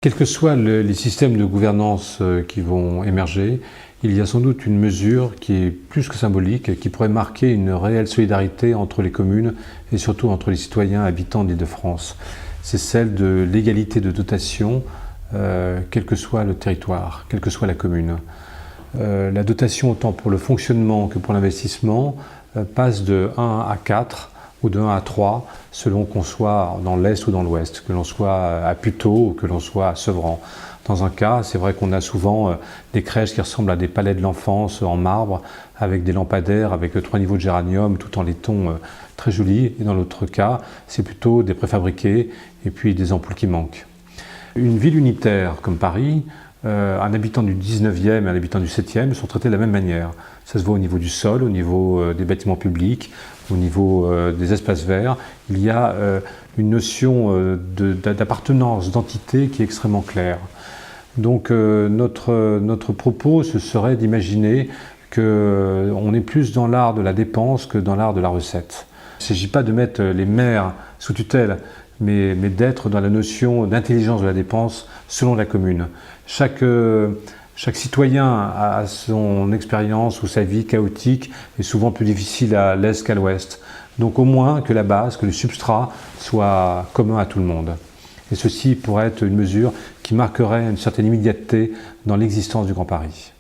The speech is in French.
Quels que soient les systèmes de gouvernance qui vont émerger, il y a sans doute une mesure qui est plus que symbolique, qui pourrait marquer une réelle solidarité entre les communes et surtout entre les citoyens habitants d'Île-de-France. C'est celle de l'égalité de dotation, quel que soit le territoire, quelle que soit la commune. La dotation, autant pour le fonctionnement que pour l'investissement, passe de 1 à 4 ou de 1 à 3, selon qu'on soit dans l'Est ou dans l'Ouest, que l'on soit à Puteaux ou que l'on soit à Sevran. Dans un cas, c'est vrai qu'on a souvent des crèches qui ressemblent à des palais de l'enfance en marbre, avec des lampadaires, avec 3 niveaux de géranium, tout en laiton très jolis. Et dans l'autre cas, c'est plutôt des préfabriqués et puis des ampoules qui manquent. Une ville unitaire comme Paris, un habitant du 19e et un habitant du 7e sont traités de la même manière. Ça se voit au niveau du sol, au niveau des bâtiments publics, au niveau des espaces verts. Il y a une notion d'appartenance, d'entité qui est extrêmement claire. Donc notre propos, ce serait d'imaginer qu'on est plus dans l'art de la dépense que dans l'art de la recette. Il ne s'agit pas de mettre les maires sous tutelle, mais d'être dans la notion d'intelligence de la dépense selon la commune. Chaque citoyen a son expérience ou sa vie chaotique est souvent plus difficile à l'est qu'à l'ouest. Donc au moins que la base, que le substrat soit commun à tout le monde. Et ceci pourrait être une mesure qui marquerait une certaine immédiateté dans l'existence du Grand Paris.